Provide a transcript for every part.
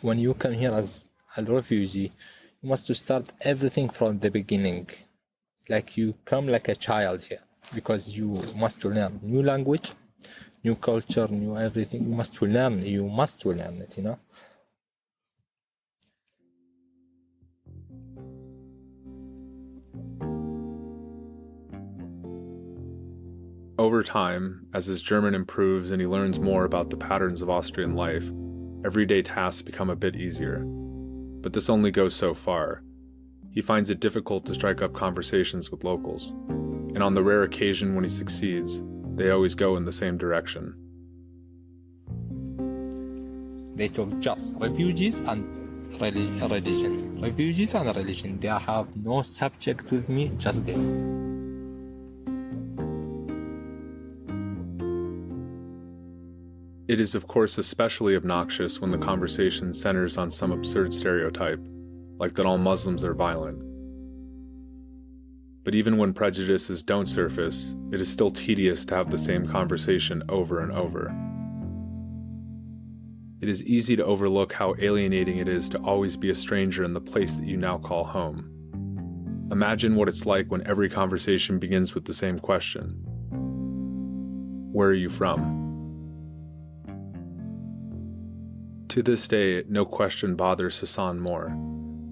when you come here as a refugee, you must start everything from the beginning. Like you come like a child here, because you must learn new language, new culture, new everything. You must learn it, you know. Over time, as his German improves and he learns more about the patterns of Austrian life, everyday tasks become a bit easier. But this only goes so far. He finds it difficult to strike up conversations with locals, and on the rare occasion when he succeeds, they always go in the same direction. They talk just refugees and religion. Refugees and religion. They have no subject with me, just this. It is of course especially obnoxious when the conversation centers on some absurd stereotype, like that all Muslims are violent. But even when prejudices don't surface, it is still tedious to have the same conversation over and over. It is easy to overlook how alienating it is to always be a stranger in the place that you now call home. Imagine what it's like when every conversation begins with the same question. Where are you from? To this day, no question bothers Hassan more.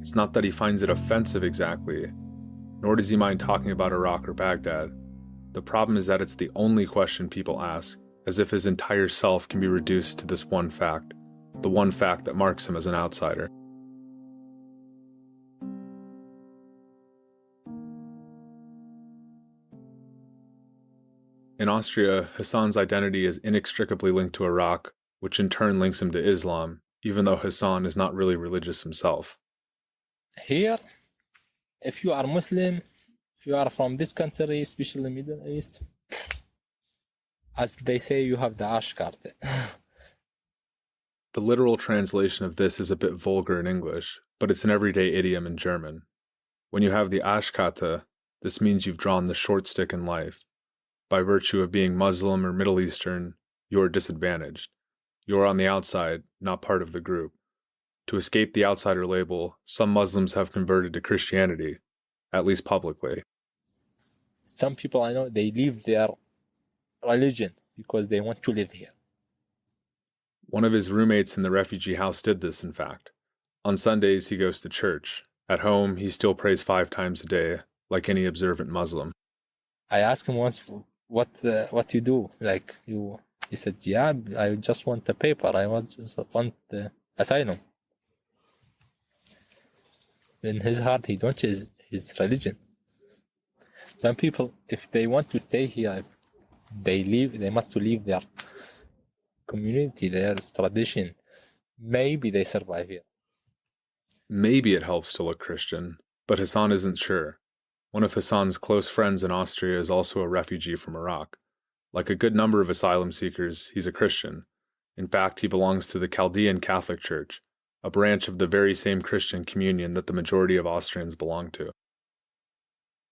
It's not that he finds it offensive exactly, nor does he mind talking about Iraq or Baghdad. The problem is that it's the only question people ask, as if his entire self can be reduced to this one fact, the one fact that marks him as an outsider. In Austria, Hassan's identity is inextricably linked to Iraq, which in turn links him to Islam, even though Hassan is not really religious himself. Here, if you are Muslim, you are from this country, especially Middle East, as they say, you have the Arschkarte. The literal translation of this is a bit vulgar in English, but it's an everyday idiom in German. When you have the Arschkarte, this means you've drawn the short stick in life. By virtue of being Muslim or Middle Eastern, you are disadvantaged. You are on the outside, not part of the group. To escape the outsider label, some Muslims have converted to Christianity, at least publicly. Some people I know, they leave their religion because they want to live here. One of his roommates in the refugee house did this, in fact. On Sundays, he goes to church. At home, he still prays 5 times a day, like any observant Muslim. I asked him once, what you do? Like, he said, yeah, I just want the paper. I just want the asylum. In his heart, he don't choose his religion. Some people, if they want to stay here, they must leave their community, their tradition. Maybe they survive here. Maybe it helps to look Christian, but Hassan isn't sure. One of Hassan's close friends in Austria is also a refugee from Iraq. Like a good number of asylum seekers, he's a Christian. In fact, he belongs to the Chaldean Catholic Church, a branch of the very same Christian communion that the majority of Austrians belong to.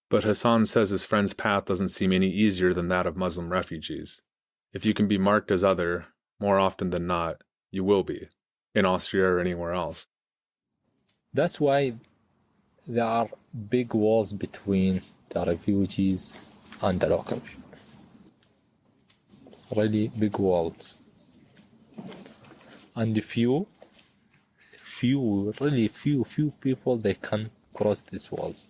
But Hassan says his friend's path doesn't seem any easier than that of Muslim refugees. If you can be marked as other, more often than not, you will be, in Austria or anywhere else. That's why there are big walls between the refugees and the local people. Really big walls. And few people, they can cross these walls.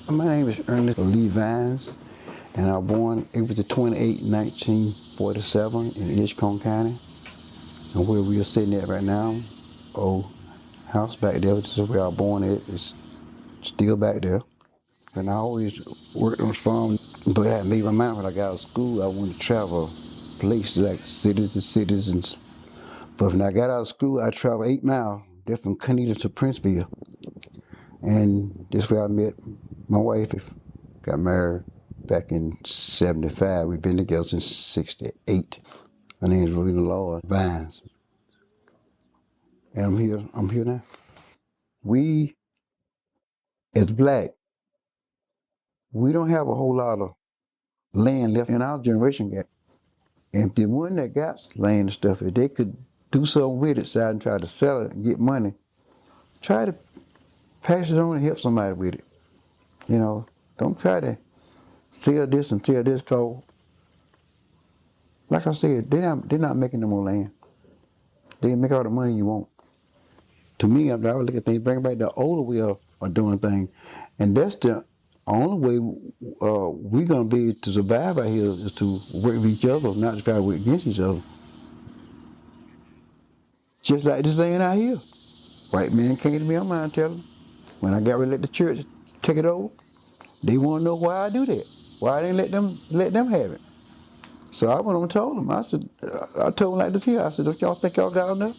My name is Ernest Levi's, And I was born April 28, 1947 in Innsbruck County. And where we are sitting at right now, old house back there, this is where I was born at, is still back there. And I always worked on the farm, but I made my mind when I got out of school, I wanted to travel places like cities and citizens. But when I got out of school, I traveled 8 miles, there from Conetoe to Princeville. And this is where I met my wife, got married back in 75. We've been together since 68. Her name is Rena Laura Vines. And I'm here now. We, as black, we don't have a whole lot of land left in our generation yet. And if the one that got land and stuff, if they could do something with it, side and try to sell it and get money, try to pass it on and help somebody with it. You know, don't try to sell this and sell this, cause like I said, they're not making no more land. They make all the money you want. To me, I would look at things, bring back the older way of doing things, and that's the only way we're gonna be able to survive out here is to work with each other, not to try to work against each other. Just like this land out here. White man came to me on mine telling when I got ready to let the church take it over, they want to know why I do that. Why I didn't let them have it. So I went on and told them. I said, I told them like this here. I said, don't y'all think y'all got enough?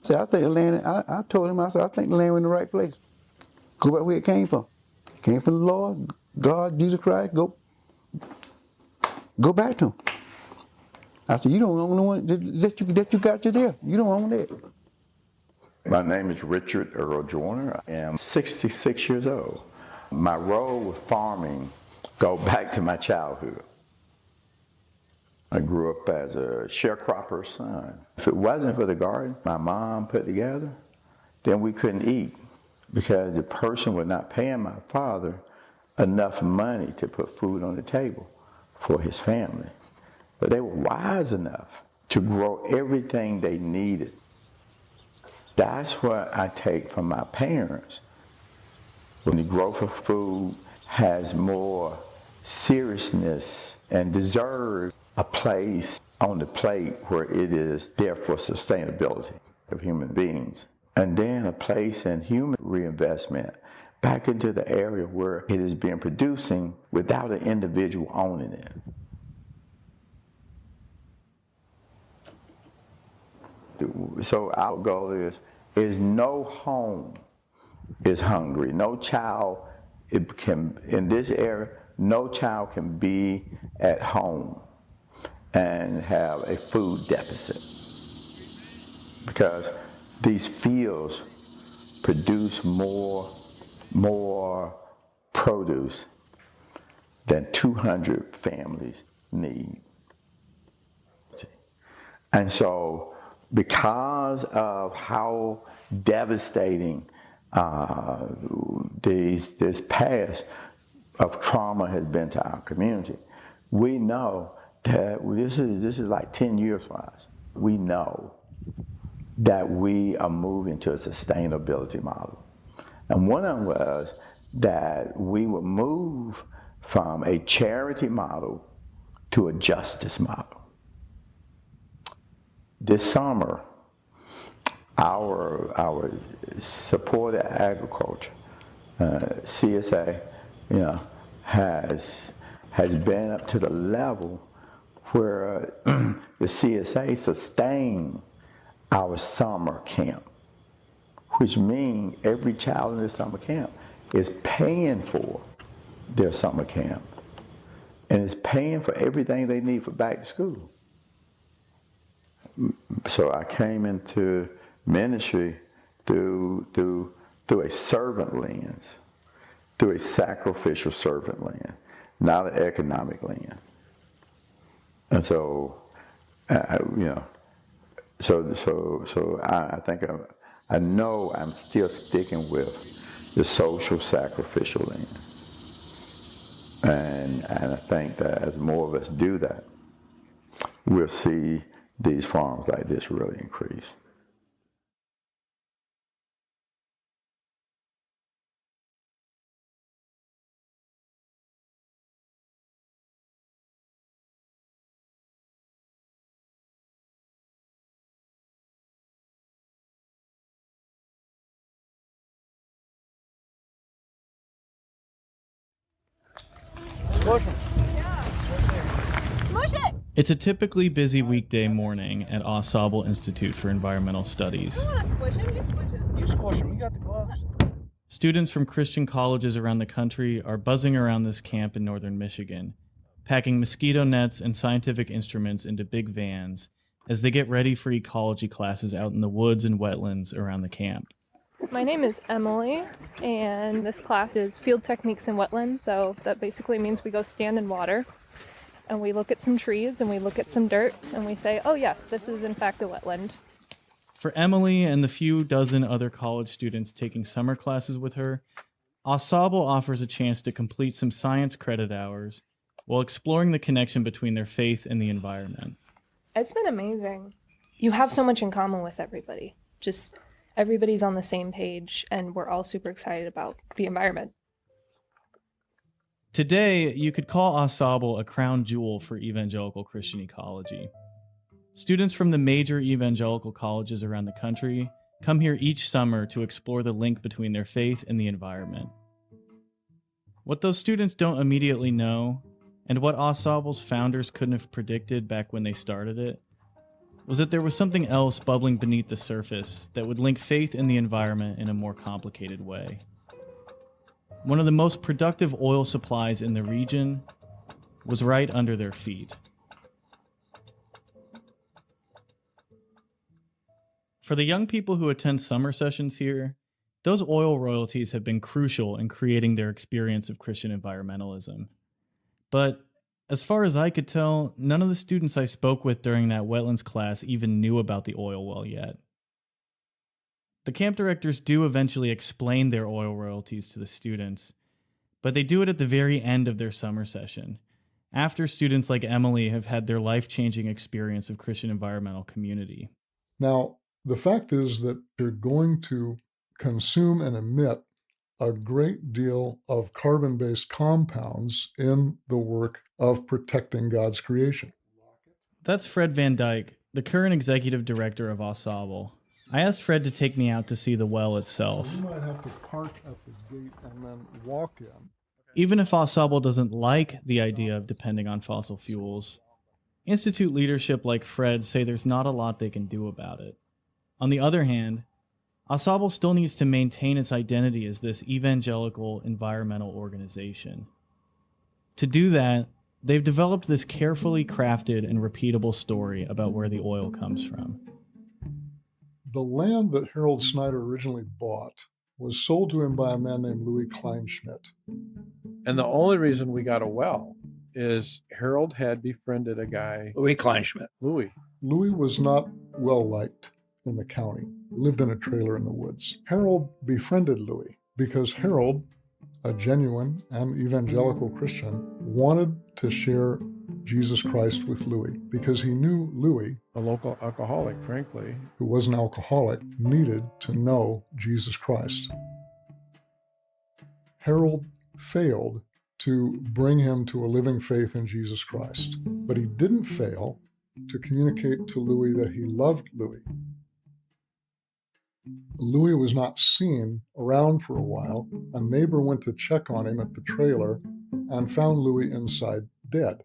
I said, I think the land, I told him, I said, I think the land was in the right place. Go back where it came from. It came from the Lord, God, Jesus Christ, go back to him. I said, you don't own the one that you got you there. You don't own that. My name is Richard Earl Joyner. I am 66 years old. My role with farming go back to my childhood. I grew up as a sharecropper's son. If it wasn't for the garden my mom put together, then we couldn't eat because the person was not paying my father enough money to put food on the table for his family. But they were wise enough to grow everything they needed. That's what I take from my parents. When the growth of food has more seriousness and deserves a place on the plate where it is there for sustainability of human beings. And then a place in human reinvestment back into the area where it is being producing without an individual owning it. So our goal is no home is hungry. No child in this area, no child can be at home and have a food deficit because these fields produce more produce than 200 families need. And so because of how devastating this past of trauma has been to our community, we know that this is like 10 years for us. We know that we are moving to a sustainability model. And one of them was that we would move from a charity model to a justice model. This summer, our supported agriculture, CSA, has been up to the level where the CSA sustained our summer camp, which means every child in the summer camp is paying for their summer camp and is paying for everything they need for back to school. So I came into ministry through a servant lens, through a sacrificial servant lens, not an economic lens. And so, so I think I know I'm still sticking with the social sacrificial lens. And I think that as more of us do that, we'll see these farms like this really increase. It's a typically busy weekday morning at Sable Institute for Environmental Studies. You want to squish him? You squish him. You squish him. You got the gloves. Students from Christian colleges around the country are buzzing around this camp in northern Michigan, packing mosquito nets and scientific instruments into big vans as they get ready for ecology classes out in the woods and wetlands around the camp. My name is Emily, and this class is Field Techniques in Wetlands, so that basically means we go stand in water, and we look at some trees, and we look at some dirt, and we say, oh yes, this is in fact a wetland. For Emily and the few dozen other college students taking summer classes with her, Sable offers a chance to complete some science credit hours while exploring the connection between their faith and the environment. It's been amazing. You have so much in common with everybody. Just everybody's on the same page, and we're all super excited about the environment. Today, you could call Sable a crown jewel for evangelical Christian ecology. Students from the major evangelical colleges around the country come here each summer to explore the link between their faith and the environment. What those students don't immediately know, and what Sable's founders couldn't have predicted back when they started it, was that there was something else bubbling beneath the surface that would link faith and the environment in a more complicated way. One of the most productive oil supplies in the region was right under their feet. For the young people who attend summer sessions here, those oil royalties have been crucial in creating their experience of Christian environmentalism. But as far as I could tell, none of the students I spoke with during that wetlands class even knew about the oil well yet. The camp directors do eventually explain their oil royalties to the students, but they do it at the very end of their summer session, after students like Emily have had their life-changing experience of Christian environmental community. Now, the fact is that you're going to consume and emit a great deal of carbon-based compounds in the work of protecting God's creation. That's Fred Van Dyke, the current executive director of Sable. I asked Fred to take me out to see the well itself. So you might have to park at the gate and then walk in. Even if Sable doesn't like the idea of depending on fossil fuels, Institute leadership like Fred say there's not a lot they can do about it. On the other hand, Sable still needs to maintain its identity as this evangelical environmental organization. To do that, they've developed this carefully crafted and repeatable story about where the oil comes from. The land that Harold Snyder originally bought was sold to him by a man named Louis Kleinschmidt. And the only reason we got a well is Harold had befriended a guy. Louis Kleinschmidt. Louis was not well liked in the county. He lived in a trailer in the woods. Harold befriended Louis because Harold, a genuine and evangelical Christian, wanted to share Jesus Christ with Louis because he knew Louis, A local alcoholic, frankly. who was an alcoholic, needed to know Jesus Christ. Harold failed to bring him to a living faith in Jesus Christ, but he didn't fail to communicate to Louis that he loved Louis. Louis was not seen around for a while. A neighbor went to check on him at the trailer and found Louis inside dead.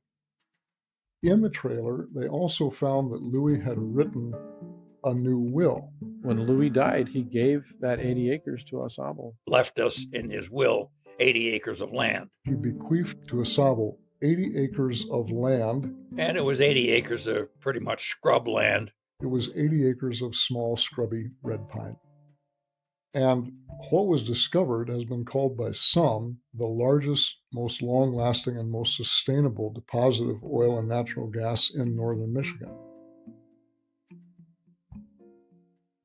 In the trailer, they also found that Louis had written a new will. When Louis died, he gave that 80 acres to Sable. Left us in his will 80 acres of land. He bequeathed to Sable 80 acres of land. And it was 80 acres of pretty much scrub land. It was 80 acres of small, scrubby red pine. And what was discovered has been called by some the largest, most long-lasting, and most sustainable deposit of oil and natural gas in northern Michigan.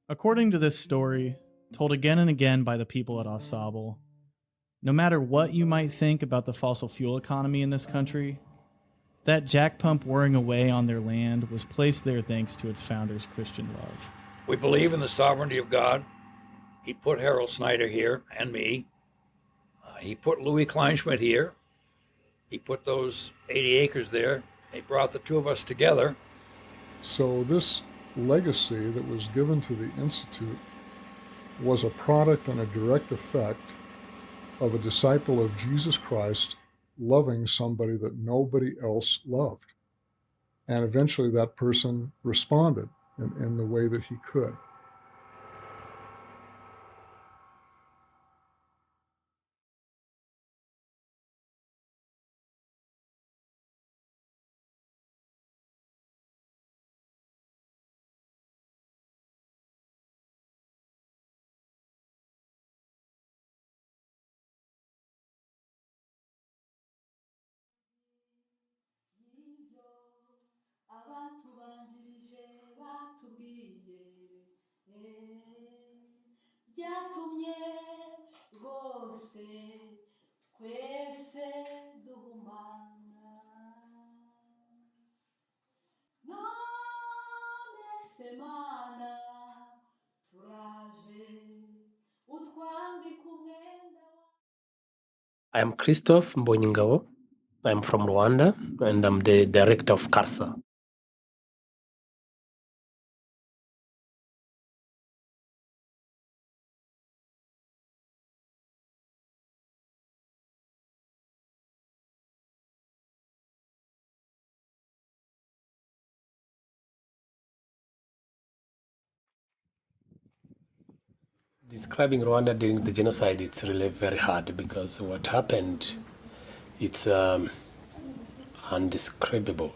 According to this story, told again and again by the people at Sable, no matter what you might think about the fossil fuel economy in this country, that jack pump whirring away on their land was placed there thanks to its founders' Christian love. We believe in the sovereignty of God. He put Harold Snyder here and me. He put Louis Kleinschmidt here. He put those 80 acres there. He brought the two of us together. So this legacy that was given to the Institute was a product and a direct effect of a disciple of Jesus Christ loving somebody that nobody else loved. And eventually that person responded in the way that he could. abatubanjirije batubwiye byatumye rwose twese duhumana none se mana turaje utwambika umwenda wa I am Christophe Mbonyingabo. I'm from Rwanda and I'm the director of CARSA. Describing Rwanda during the genocide, it's really very hard because what happened, it's undescribable.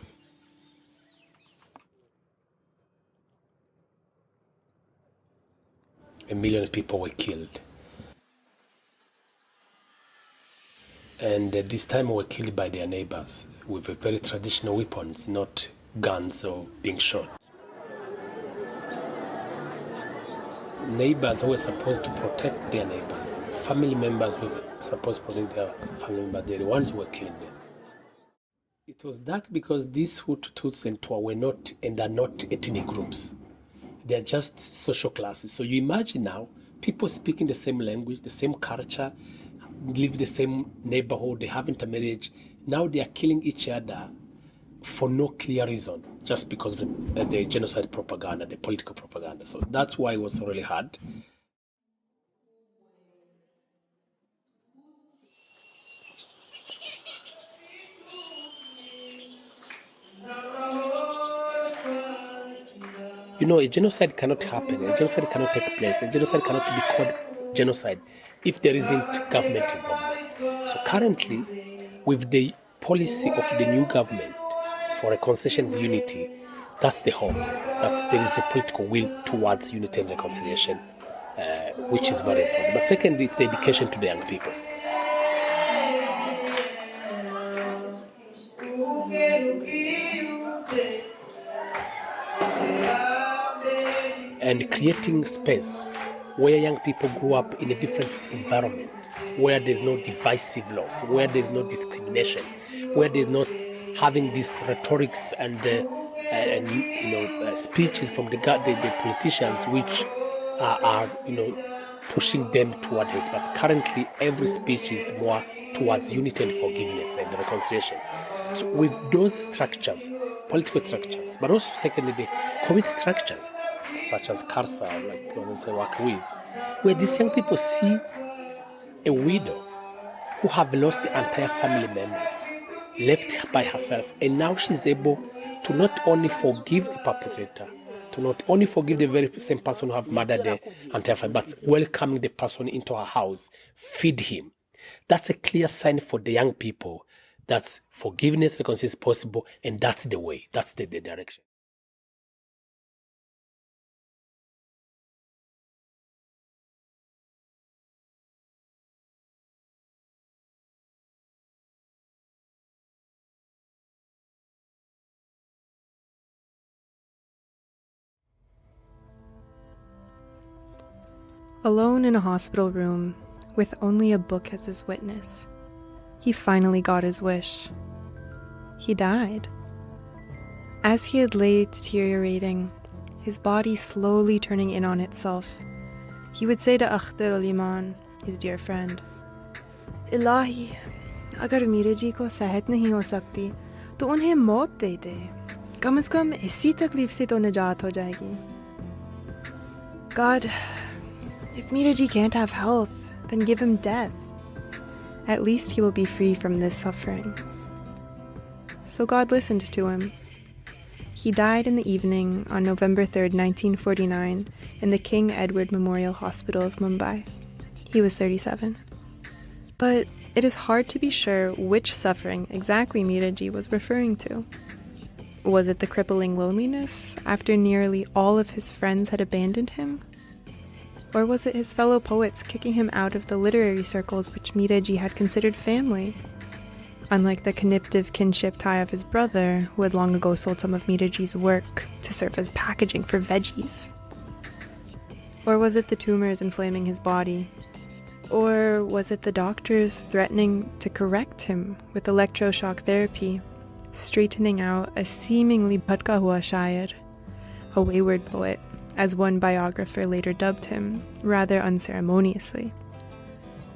A million people were killed. And this time were killed by their neighbors with very traditional weapons, not guns or being shot. Neighbors who were supposed to protect their neighbors, family members who were supposed to protect their family members, they're the ones who were killing them. It was dark because these Hutu, Tutsi, and Twa were not and are not ethnic groups. They're just social classes. So you imagine now, people speaking the same language, the same culture, live the same neighborhood, they have intermarriage. Now they are killing each other for no clear reason, just because of the genocide propaganda, the political propaganda. So that's why it was really hard. You know, a genocide cannot happen, a genocide cannot take place, a genocide cannot be called genocide if there isn't government involvement. So currently, with the policy of the new government for reconciliation and unity, that's the hope. There is a political will towards unity and reconciliation, which is very important. But secondly, it's the education to the young people. And creating space where young people grow up in a different environment, where there's no divisive laws, where there's no discrimination, where there's not having these rhetorics and speeches from the politicians which are pushing them toward it. But currently, every speech is more towards unity and forgiveness and reconciliation. So with those structures, political structures, but also secondly the community structures, such as CARSA, like ones I work with, where these young people see a widow who have lost the entire family member, left by herself, and now she's able to not only forgive the perpetrator, to not only forgive the very same person who have murdered the entire family, but welcoming the person into her house, feed him. That's a clear sign for the young people that forgiveness, reconciliation is possible, and that's the way, that's the direction. Alone in a hospital room, with only a book as his witness, he finally got his wish. He died. As he had laid deteriorating, his body slowly turning in on itself, he would say to Akhtar al-Iman, his dear friend, Ilahi, agar मेरे जी को सेहत नहीं हो सकती, तो उन्हें मौत दे दे. कम से कम इसी तकलीफ से तो निजात हो जाएगी. God, if Miraji can't have health, then give him death. at least he will be free from this suffering. So God listened to him. He died in the evening on November 3rd, 1949, in the King Edward Memorial Hospital of Mumbai. He was 37. But it is hard to be sure which suffering exactly Miraji was referring to. Was it the crippling loneliness after nearly all of his friends had abandoned him? Or was it his fellow poets kicking him out of the literary circles which Miraji had considered family? Unlike the conniptive kinship tie of his brother, who had long ago sold some of Miraji's work to serve as packaging for veggies. Or was it the tumors inflaming his body? Or was it the doctors threatening to correct him with electroshock therapy, straightening out a seemingly bhatka hua shair, a wayward poet, as one biographer later dubbed him, rather unceremoniously?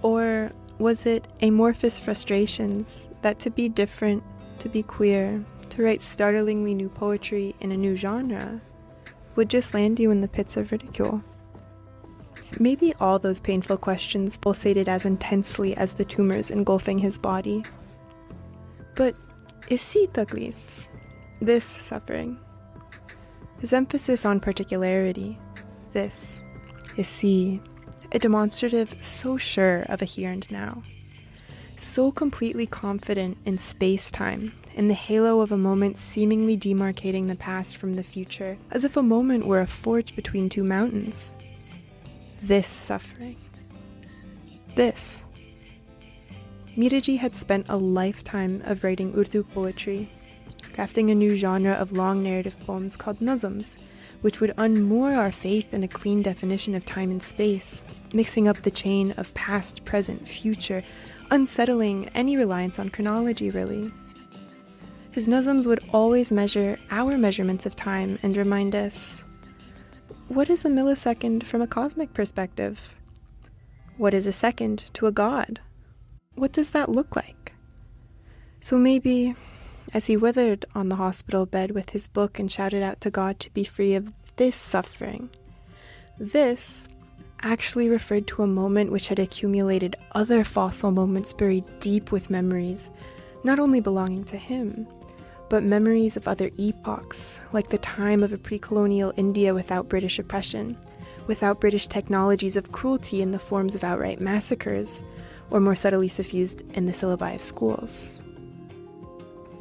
Or was it amorphous frustrations that to be different, to be queer, to write startlingly new poetry in a new genre, would just land you in the pits of ridicule? Maybe all those painful questions pulsated as intensely as the tumors engulfing his body. But isi taklif, this suffering, his emphasis on particularity, this, isi, a demonstrative so sure of a here and now, so completely confident in space-time, in the halo of a moment seemingly demarcating the past from the future, as if a moment were a forge between two mountains. This suffering. This. Miraji had spent a lifetime of writing Urdu poetry, crafting a new genre of long narrative poems called nazms, which would unmoor our faith in a clean definition of time and space, mixing up the chain of past, present, future, unsettling any reliance on chronology, really. His nazms would always measure our measurements of time and remind us, what is a millisecond from a cosmic perspective? What is a second to a god? What does that look like? So maybe, as he withered on the hospital bed with his book and shouted out to God to be free of this suffering, this actually referred to a moment which had accumulated other fossil moments buried deep with memories, not only belonging to him, but memories of other epochs, like the time of a pre-colonial India without British oppression, without British technologies of cruelty in the forms of outright massacres, or more subtly suffused in the syllabi of schools.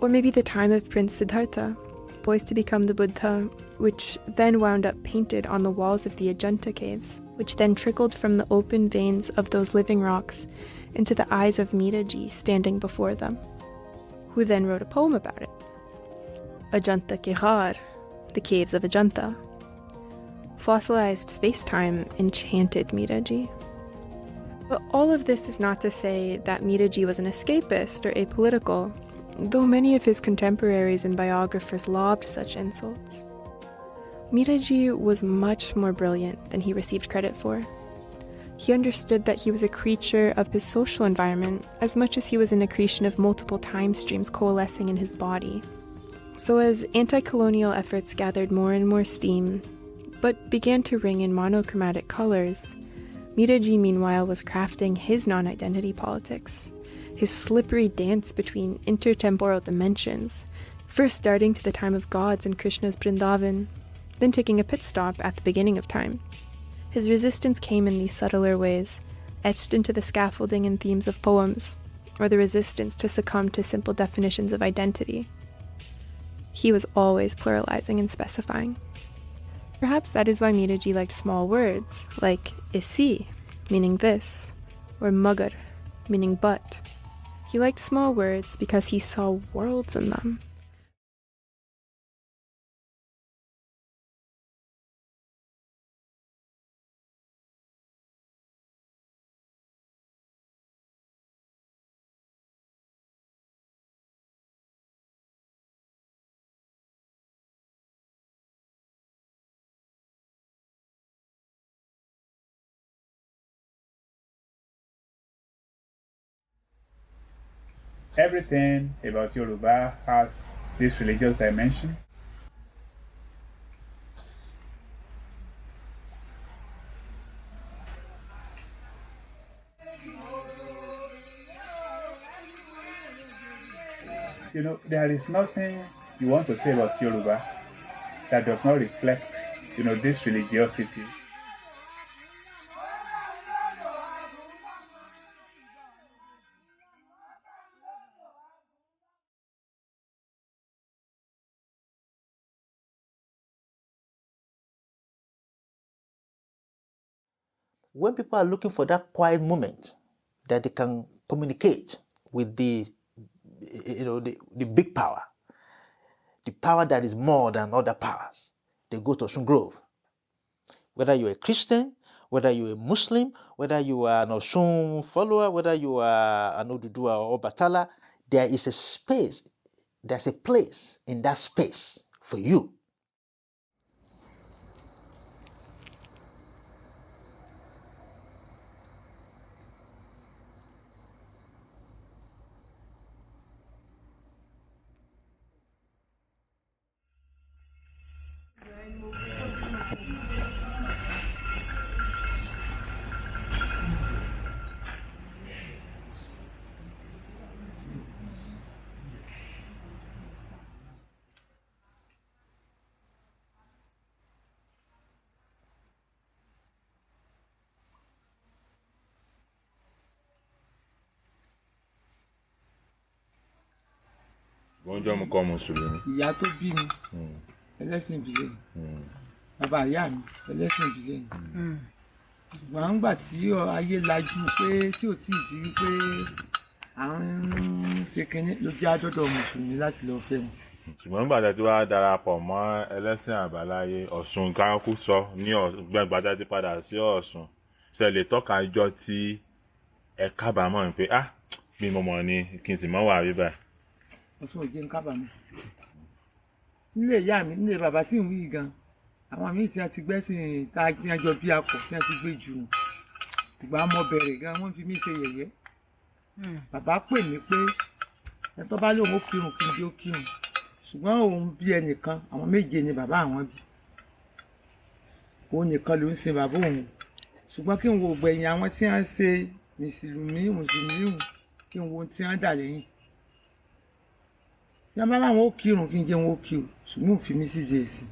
Or maybe the time of Prince Siddhartha, poised to become the Buddha, which then wound up painted on the walls of the Ajanta caves, which then trickled from the open veins of those living rocks into the eyes of Miraji standing before them, who then wrote a poem about it. Ajanta ke Ghar, the caves of Ajanta. Fossilized space-time enchanted Miraji. But all of this is not to say that Miraji was an escapist or apolitical, though many of his contemporaries and biographers lobbed such insults. Miraji was much more brilliant than he received credit for. He understood that he was a creature of his social environment as much as he was an accretion of multiple time streams coalescing in his body. So as anti-colonial efforts gathered more and more steam, but began to ring in monochromatic colors, Miraji meanwhile was crafting his non-identity politics, his slippery dance between intertemporal dimensions, first darting to the time of gods in Krishna's Vrindavan, then taking a pit stop at the beginning of time. His resistance came in these subtler ways, etched into the scaffolding and themes of poems, or the resistance to succumb to simple definitions of identity. He was always pluralizing and specifying. Perhaps that is why Miraji liked small words, like isi, meaning this, or magar, meaning but. He liked small words because he saw worlds in them. Everything about Yoruba has this religious dimension. there is nothing you want to say about Yoruba that does not reflect, this religiosity. When people are looking for that quiet moment that they can communicate with the big power, the power that is more than other powers, they go to Osun Grove. Whether you're a Christian, whether you're a Muslim, whether you are an Osun follower, whether you are an Oduduwa or Obatala, there is a space, there's a place in that space for you. ìyá tó bí mi ẹlẹ́sìn ìbílẹ̀ bàbá ìyá mi ẹlẹ́sìn ìbílẹ̀ ṣùgbọ́n nígbà tí ayé lajú pé tí ò tí ì di wípé à ń ṣe kínní ló jẹ́ àdọ́dọ̀ mùsùlùmí láti lọ fẹ́ wọn. ṣùgbọ́n nígbà tí wàá darapọ̀ mọ́ ẹlẹ́sìn àbáláyé Ọ̀ṣun kánkú sọ ní gbẹ̀ngbà tí a ti padà sí Ọ̀ṣun ṣe lè tọ́ka ijọ́ tí ẹ kábàámọ̀ pé bí mo mọ̀ ni kí n sì mọ́ wà bíbá. Ọ̀ṣun ò jẹ́ ń kábàámọ̀ nílé ìyá mi nílé bàbá tí ń wí gan àwọn míì tí a ti gbẹ́sìn tá a ti jọ bí akọ̀ tí a ti gbé jù ìgbà mọ bẹ̀rẹ̀ gan wọ́n fi mí ṣe yẹ̀yẹ́ bàbá pè mí pé ẹ tó bá lóun ó kírun kí n bí ó kírun ṣùgbọ́n òun bí ẹnìkan àwọn méje ni bàbá àwọn bí òun nìkan ló ń sin bàbá òun ṣùgbọ́n kí n wo gbẹ̀yìn àwọn tí wọ́n ṣe mùsùlùmí kí n wo ohun tí wọ́n dà lẹ́yìn tí wọ́n bá láwọn ó kírun kí n jẹ́ wọn ó kírun ṣùgbọ́n òun fi mí sí di èsì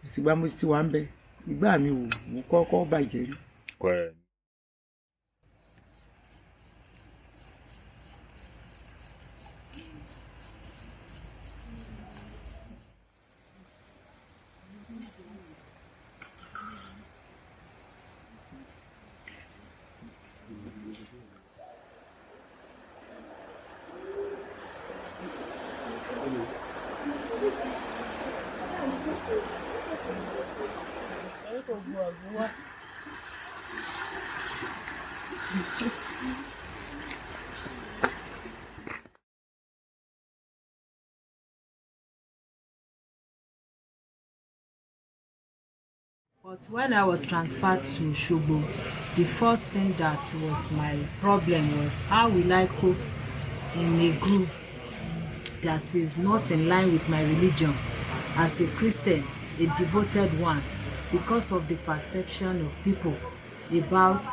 ìsìgbà mo ti wà ń bẹ ìgbà mi ò mú kọ́kọ́ bàjẹ́ rí. But when I was transferred to Sable, the first thing that was my problem was how will I cope in a group that is not in line with my religion as a Christian, a devoted one, because of the perception of people about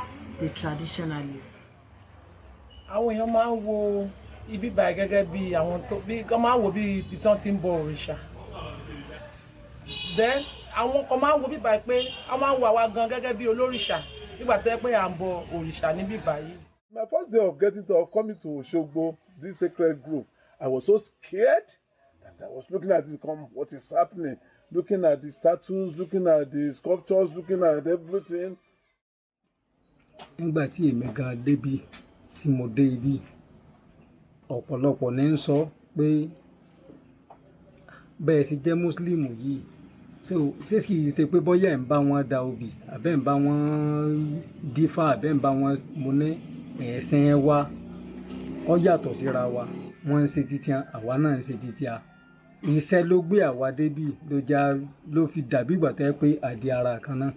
the traditionalists. Àwọn èèyàn máa ń wo ibi báyìí gẹ́gẹ́ bí àwọn tó bí kọ́ máa ń wo bí ibi tán ti ń bọ òrìṣà. Then àwọn kan máa ń wo bí báyìí pé wọ́n máa ń wo àwa gan gẹ́gẹ́ bí olórìṣà nígbà tó yẹ pé à ń bọ òrìṣà níbí báyìí. My first day of coming to Osogbo, this sacred grove, I was so scared that I was looking at what is happening, looking at the statues, looking at the sculptures, looking at everything. Nígbà tí èmi gan débi tí mo dé ibi ọ̀pọ̀lọpọ̀ ní ń sọ pé bẹ́ẹ̀ sì jẹ́ Muslim yìí ṣé kì í ṣe pé bọ́yá ẹ̀ ń bá wọn da obì àbẹ́ ń bá wọn dífá àbẹ́ ń bá wọn mo ní ẹ̀sìn wa ó yàtọ̀ síra wa wọ́n ń ṣe títí àwa náà ń ṣe títí a iṣẹ́ ló gbé àwa débì ló fi dàbí ìgbà tẹ́ pé àdí ara kan náà.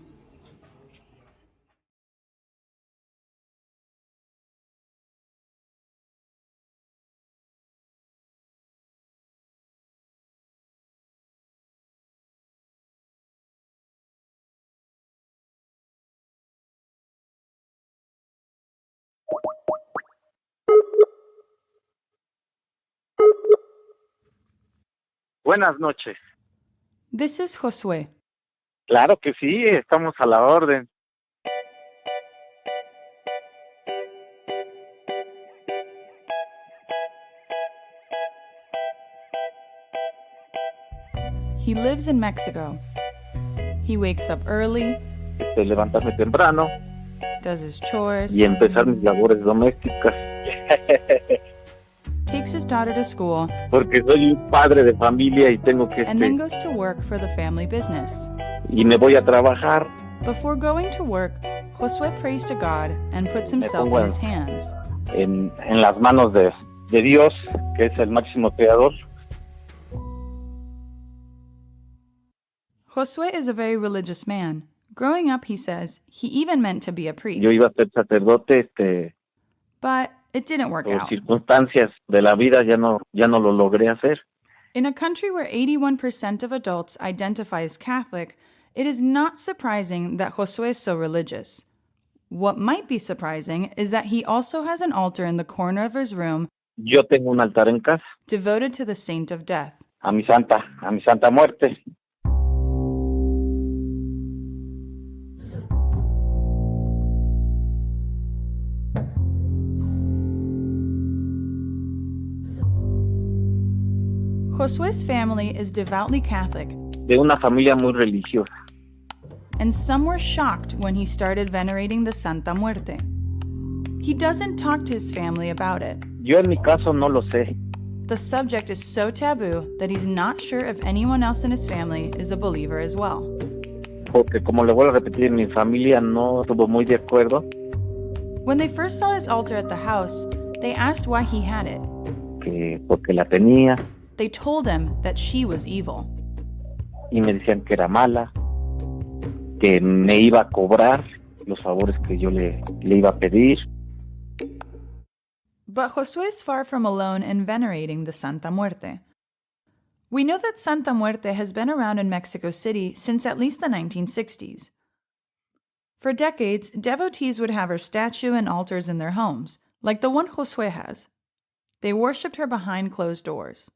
Buenas noches. This is Josué. Claro que sí, estamos a la orden. He lives in Mexico. He wakes up early, Levantarme temprano does his chores, y empezar mis labores domésticas. takes his daughter to school, Porque soy un padre de familia y tengo que and then goes to work for the family business. y me voy a trabajar. Before going to work, Josué prays to God and puts himself pongo in his hands. En las manos de Dios, que es el máximo creador. Josué is a very religious man. Growing up, he says, he even meant to be a priest. Yo iba a ser sacerdote, But it didn't work por out. circunstancias de la vida ya no lo logré hacer. In a country where 81% of adults identify as Catholic, it is not surprising that Josué is so religious. What might be surprising is that he also has an altar in the corner of his room Yo tengo un altar en casa, devoted to the saint of death. a mi santa muerte. Josué's family is devoutly Catholic, De una familia muy religiosa. and some were shocked when he started venerating the Santa Muerte. He doesn't talk to his family about it. Yo en mi caso no lo sé. The subject is so taboo that he's not sure if anyone else in his family is a believer as well. Porque como le vuelvo a repetir, mi familia no estuvo muy de acuerdo. When they first saw his altar at the house, they asked why he had it. Porque la tenía They told him that she was evil. y me decían que era mala, que me iba a cobrar los favores que yo le iba a pedir. But Josué is far from alone in venerating the Santa Muerte. We know that Santa Muerte has been around in Mexico City since at least the 1960s. For decades, devotees would have her statue and altars in their homes, like the one Josué has. They worshipped her behind closed doors.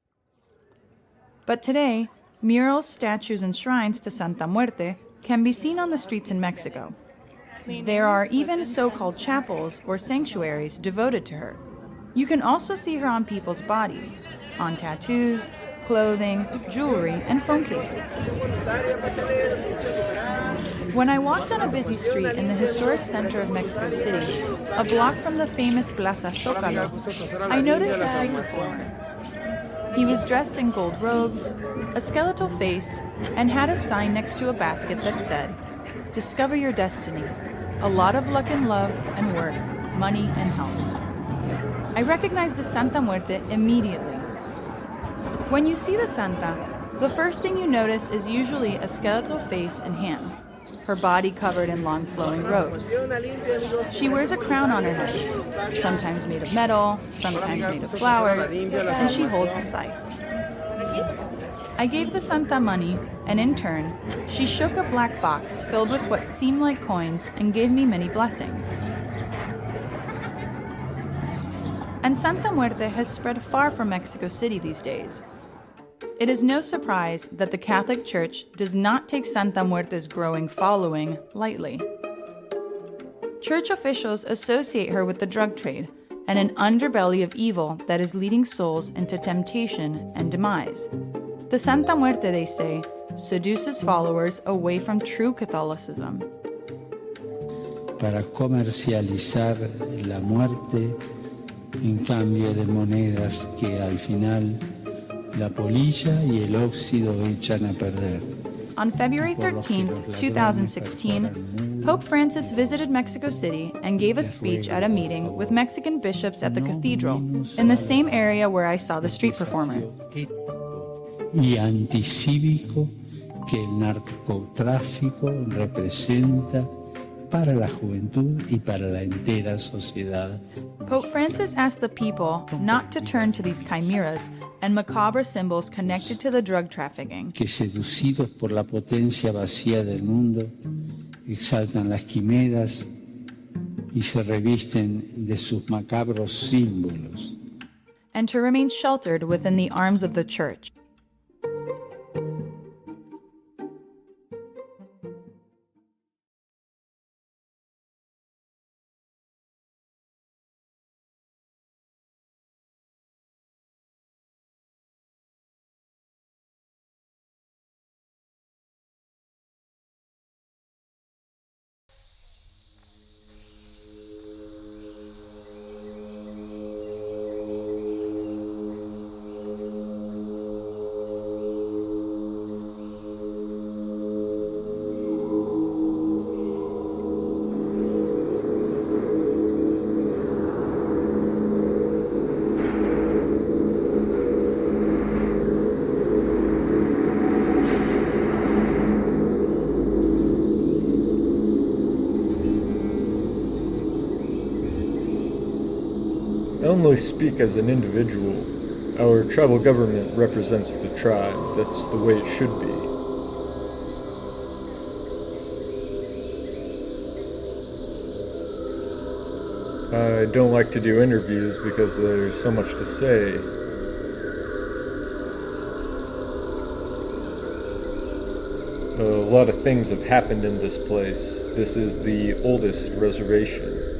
But today, murals, statues, and shrines to Santa Muerte can be seen on the streets in Mexico. There are even so-called chapels or sanctuaries devoted to her. You can also see her on people's bodies, on tattoos, clothing, jewelry, and phone cases. When I walked on a busy street in the historic center of Mexico City, a block from the famous Plaza Zócalo, I noticed a street performer. He was dressed in gold robes, a skeletal face, and had a sign next to a basket that said, "Discover your destiny. A lot of luck and love and work, money and health." I recognized the Santa Muerte immediately. When you see the Santa, the first thing you notice is usually a skeletal face and hands, her body covered in long flowing robes. She wears a crown on her head, sometimes made of metal, sometimes made of flowers, and she holds a scythe. I gave the Santa money, and in turn, she shook a black box filled with what seemed like coins and gave me many blessings. And Santa Muerte has spread far from Mexico City these days. It is no surprise that the Catholic Church does not take Santa Muerte's growing following lightly. Church officials associate her with the drug trade and an underbelly of evil that is leading souls into temptation and demise. The Santa Muerte, they say, seduces followers away from true Catholicism. Para comercializar la muerte en cambio de monedas que al final la polilla y el óxido echan a perder. On February 13, 2016, Pope Francis visited Mexico City and gave a speech at a meeting with Mexican bishops at the cathedral, in the same area where I saw the street performer. Y anticívico que el narcotráfico representa para la juventud y para la entera sociedad. Pope Francis asked the people not to turn to these chimeras and macabre symbols connected to the drug trafficking. Que seducidos por la potencia vacía del mundo, exaltan las quimeras y se revisten de sus macabros símbolos. And to remain sheltered within the arms of the church. only speak as an individual. Our tribal government represents the tribe. That's the way it should be. I don't like to do interviews because there's so much to say. A lot of things have happened in this place. This is the oldest reservation.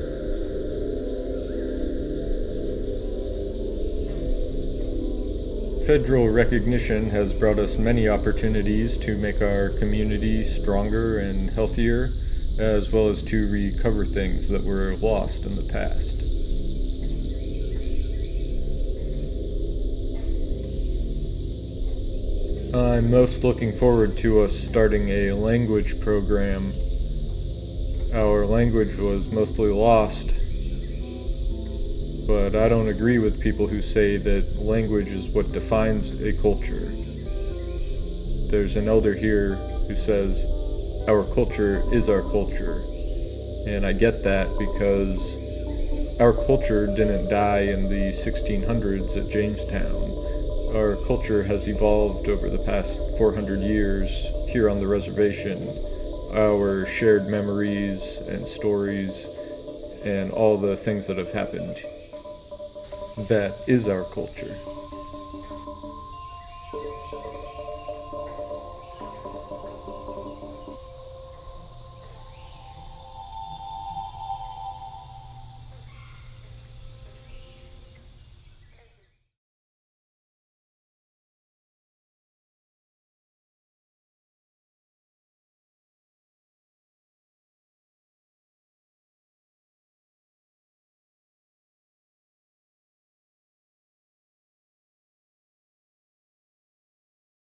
Federal recognition has brought us many opportunities to make our community stronger and healthier, as well as to recover things that were lost in the past. I'm most looking forward to us starting a language program. Our language was mostly lost, but I don't agree with people who say that language is what defines a culture. There's an elder here who says, our culture is our culture. And I get that because our culture didn't die in the 1600s at Jamestown. Our culture has evolved over the past 400 years here on the reservation. Our shared memories and stories and all the things that have happened. That is our culture.